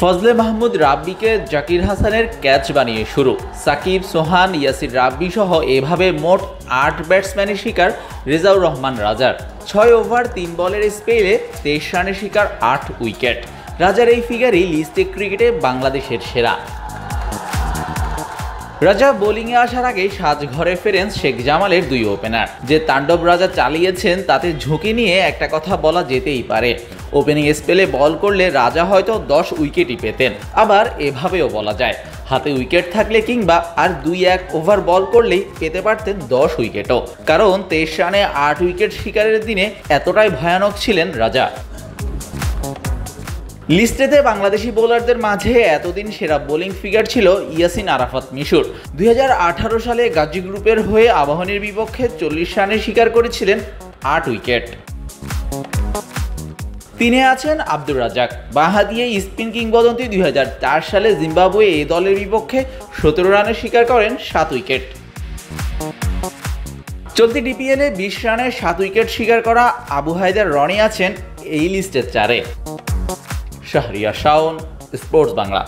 ফজলে মাহমুদ রাব্বিকে জাকির হাসানের ক্যাচ বানিয়ে শুরু। সাকিব, সোহান, ইয়াসির রাব্বি সহ এভাবে মোট ৮ ব্যাটসম্যানের শিকার রেজাউর রহমান রাজার। ৬ ওভার ৩ বলের স্পেলে ২৩ রানের শিকার ৮ উইকেট। রাজার এই ফিগারই লিস্টে ক্রিকেটে বাংলাদেশের সেরা। রাজা বোলিংয়ে আসার আগে সাজঘরে ফেরেন শেখ জামালের ২ ওপেনার। যে তাণ্ডব রাজা চালিয়েছেন তাতে ঝুঁকি নিয়ে একটা কথা বলা যেতেই পারে। ওপেনিং স্পেলে বল করলে রাজা হয়তো ১০ উইকেটই পেতেন। আবার এভাবেও বলা যায়, হাতে উইকেট থাকলে কিংবা আর ২-১ ওভার বল করলেই পেতে পারতেন ১০ উইকেটও। কারণ ২৩ রানে ৮ উইকেট শিকারের দিনে এতটাই ভয়ানক ছিলেন রাজা। লিস্টেতে বাংলাদেশি বোলারদের মাঝে এতদিন সেরা বোলিং ফিগার ছিল ইয়াসিন আরাফাত মিশুর। ২০১৮ সালে গাজী গ্রুপের হয়ে আবাহনীর বিপক্ষে ৪০ রানের শিকার করেছিলেন ৮ উইকেট। ৩ আছেন আব্দুর রাজ্জাক। বাঁ হাতিয়ে স্পিন কিংবদন্তি ২০০৪ সালে জিম্বাবুয়ে এই দলের বিপক্ষে ১৭ রানের শিকার করেন ৭ উইকেট। চলতি ডিপিএলে ২০ রানে ৭ উইকেট শিকার করা আবু হায়দার রনি আছেন এই লিস্টের ৪-এ। শাহরিয়ার শাওন, স্পোর্টস বাংলা।